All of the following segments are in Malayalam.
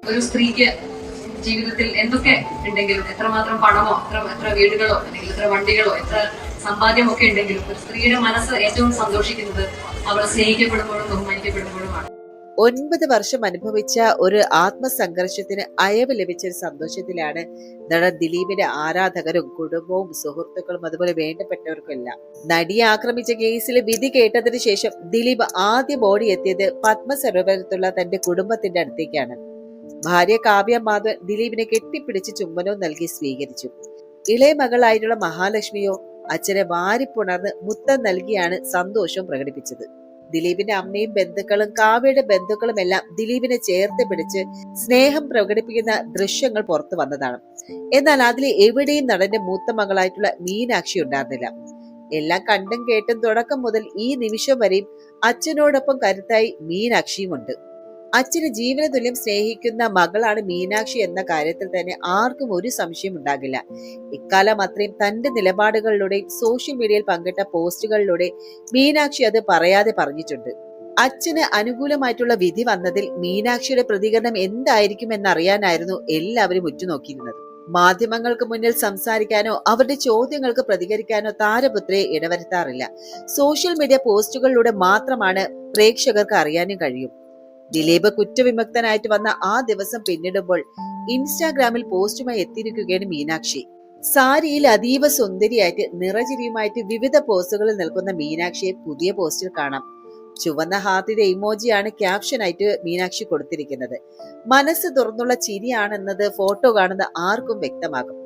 ഒരു സ്ത്രീക്ക് ജീവിതത്തിൽ എന്തൊക്കെ ഉണ്ടെങ്കിലും, എത്രമാത്രം പണമോ എത്ര വീടുകളോ അല്ലെങ്കിൽ എത്ര വണ്ടികളോ എത്ര സമ്പാദ്യമൊക്കെ ഉണ്ടെങ്കിലും ഒരു സ്ത്രീയുടെ മനസ്സ് ഏറ്റവും സന്തോഷിക്കുന്നത് അവൾ സ്നേഹിക്കപ്പെടുമ്പോഴും ബഹുമാനിക്കപ്പെടുമ്പോഴുമാണ്. 9 വർഷം അനുഭവിച്ച ഒരു ആത്മസംഘർഷത്തിന് അയവ് ലഭിച്ച ഒരു സന്തോഷത്തിലാണ് നടൻ ദിലീപിന്റെ ആരാധകരും കുടുംബവും സുഹൃത്തുക്കളും അതുപോലെ വേണ്ടപ്പെട്ടവർക്കും എല്ലാം. നടിയെ ആക്രമിച്ച കേസിൽ വിധി കേട്ടതിനു ശേഷം ദിലീപ് ആദ്യം ഓടിയെത്തിയത് പത്മസരോവരത്തുള്ള തന്റെ കുടുംബത്തിന്റെ അടുത്തേക്കാണ്. ഭാര്യ കാവ്യ മാധവൻ ദിലീപിനെ കെട്ടിപ്പിടിച്ച് ചുംബനവും നൽകി സ്വീകരിച്ചു. ഇളയ മകളായിട്ടുള്ള മഹാലക്ഷ്മിയോ അച്ഛനെ വാരിപ്പുണർന്ന് മുത്തം നൽകിയാണ് സന്തോഷം പ്രകടിപ്പിച്ചത്. ദിലീപിന്റെ അമ്മയും ബന്ധുക്കളും കാവ്യയുടെ ബന്ധുക്കളും എല്ലാം ദിലീപിനെ ചേർത്ത് പിടിച്ച് സ്നേഹം പ്രകടിപ്പിക്കുന്ന ദൃശ്യങ്ങൾ പുറത്തു വന്നതാണ്. എന്നാൽ അതിൽ എവിടെയും നടന്റെ മൂത്ത മകളായിട്ടുള്ള മീനാക്ഷി ഉണ്ടായിരുന്നില്ല. എല്ലാം കണ്ടും കേട്ടും തുടക്കം മുതൽ ഈ നിമിഷം വരെയും അച്ഛനോടൊപ്പം കരുത്തായി മീനാക്ഷിയും ഉണ്ട്. അച്ഛന് ജീവന തുല്യം സ്നേഹിക്കുന്ന മകളാണ് മീനാക്ഷി എന്ന കാര്യത്തിൽ തന്നെ ആർക്കും ഒരു സംശയം ഉണ്ടാകില്ല. ഇക്കാലം അത്രയും തന്റെ നിലപാടുകളിലൂടെയും സോഷ്യൽ മീഡിയയിൽ പങ്കിട്ട പോസ്റ്റുകളിലൂടെ മീനാക്ഷി അത് പറയാതെ പറഞ്ഞിട്ടുണ്ട്. അച്ഛന് അനുകൂലമായിട്ടുള്ള വിധി വന്നതിൽ മീനാക്ഷിയുടെ പ്രതികരണം എന്തായിരിക്കും എന്നറിയാനായിരുന്നു എല്ലാവരും ഉറ്റുനോക്കിയിരുന്നത്. മാധ്യമങ്ങൾക്ക് മുന്നിൽ സംസാരിക്കാനോ അവരുടെ ചോദ്യങ്ങൾക്ക് പ്രതികരിക്കാനോ താരപുത്രയെ ഇടവരുത്താറില്ല. സോഷ്യൽ മീഡിയ പോസ്റ്റുകളിലൂടെ മാത്രമാണ് പ്രേക്ഷകർക്ക് അറിയാനും കഴിയും. ദിലീപ് കുറ്റവിമുക്തനായിട്ട് വന്ന ആ ദിവസം പിന്നിടുമ്പോൾ ഇൻസ്റ്റാഗ്രാമിൽ പോസ്റ്റുമായി എത്തിയിരിക്കുകയാണ് മീനാക്ഷി. സാരിയിൽ അതീവ സുന്ദരിയായിട്ട് നിറചിരിയുമായിട്ട് വിവിധ പോസുകളിൽ നിൽക്കുന്ന മീനാക്ഷിയെ പുതിയ പോസ്റ്റിൽ കാണാം. ചുവന്ന ഹാർട്ടിന്റെ ഇമോജിയാണ് ക്യാപ്ഷനായിട്ട് മീനാക്ഷി കൊടുത്തിരിക്കുന്നത്. മനസ്സ് തുറന്നുള്ള ചിരിയാണെന്നത് ഫോട്ടോ കാണുന്ന ആർക്കും വ്യക്തമാകും.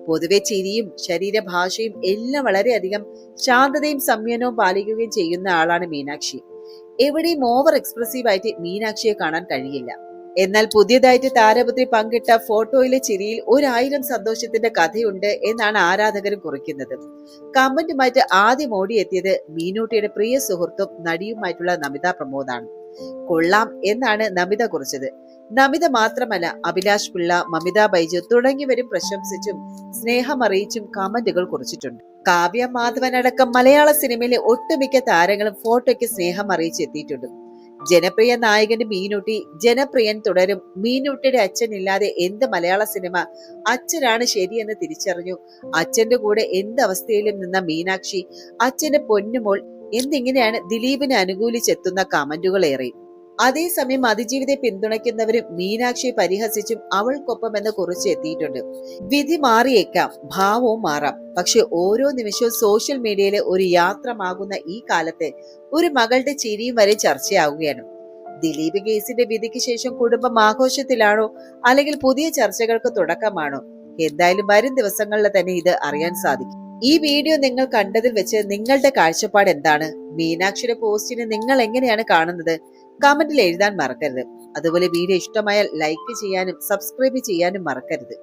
പൊതുവെ ചിരിയും ശരീരഭാഷയും എല്ലാം വളരെയധികം ശാന്തതയും സംയമനവും പാലിക്കുകയും ചെയ്യുന്ന ആളാണ് മീനാക്ഷി. എവിടെയും ഓവർ എക്സ്പ്രസീവ് ആയിട്ട് മീനാക്ഷിയെ കാണാൻ കഴിയില്ല. എന്നാൽ പുതിയതായിട്ട് താരപുത്രി പങ്കിട്ട ഫോട്ടോയിലെ ചിരിയിൽ 1000 സന്തോഷത്തിന്റെ കഥയുണ്ട് എന്നാണ് ആരാധകരും കുറിക്കുന്നത്. കമന്റുമായിട്ട് ആദ്യം ഓടിയെത്തിയത് മീനൂട്ടിയുടെ പ്രിയ സുഹൃത്തും നടിയുമായിട്ടുള്ള നമിത പ്രമോദാണ്. കൊള്ളാം എന്നാണ് നമിത കുറിച്ചത്. നമിത മാത്രമല്ല, അഭിലാഷ് പിള്ള, മമിത ബൈജു തുടങ്ങിയവരും പ്രശംസിച്ചും സ്നേഹമറിയിച്ചും കമന്റുകൾ കുറിച്ചിട്ടുണ്ട്. കാവ്യ മാധവൻ അടക്കം മലയാള സിനിമയിലെ ഒട്ടുമിക്ക താരങ്ങളും ഫോട്ടോയ്ക്ക് സ്നേഹം അറിയിച്ചെത്തിയിട്ടുണ്ട്. ജനപ്രിയ നായകന്റെ മീനൂട്ടി ജനപ്രിയൻ തുടരും. മീനൂട്ടിയുടെ അച്ഛൻ ഇല്ലാതെ എന്ത് മലയാള സിനിമ? അച്ഛനാണ് ശരിയെന്ന് തിരിച്ചറിഞ്ഞു. അച്ഛന്റെ കൂടെ എന്ത് അവസ്ഥയിലും നിന്ന മീനാക്ഷി, അച്ഛന്റെ പൊന്നുമോൾ എന്നിങ്ങനെയാണ് ദിലീപിനെ അനുകൂലിച്ചെത്തുന്ന കമന്റുകൾ ഏറെ. അതേസമയം അതിജീവിതയെ പിന്തുണയ്ക്കുന്നവരും മീനാക്ഷിയെ പരിഹസിച്ചും അവൾക്കൊപ്പം എന്ന് കുറിച്ച് എത്തിയിട്ടുണ്ട്. വിധി മാറിയേക്കാം, ഭാവവും മാറാം. പക്ഷെ ഓരോ നിമിഷവും സോഷ്യൽ മീഡിയയിലെ ഒരു യാത്രമാകുന്ന ഈ കാലത്ത് ഒരു മകളുടെ ചിരിയും വരെ ചർച്ചയാവുകയാണ്. ദിലീപ് കേസിന്റെ വിധിക്ക് ശേഷം കുടുംബം ആഘോഷത്തിലാണോ അല്ലെങ്കിൽ പുതിയ ചർച്ചകൾക്ക് തുടക്കമാണോ? എന്തായാലും വരും ദിവസങ്ങളിൽ തന്നെ ഇത് അറിയാൻ സാധിക്കും. ഈ വീഡിയോ നിങ്ങൾ കണ്ടതിൽ വെച്ച് നിങ്ങളുടെ കാഴ്ചപ്പാട് എന്താണ്? മീനാക്ഷിയുടെ പോസ്റ്റിനെ നിങ്ങൾ എങ്ങനെയാണ് കാണുന്നത്? കമന്റിൽ എഴുതാൻ മറക്കരുത്. അതുപോലെ വീഡിയോ ഇഷ്ടമായാൽ ലൈക്ക് ചെയ്യാനും സബ്സ്ക്രൈബ് ചെയ്യാനും മറക്കരുത്.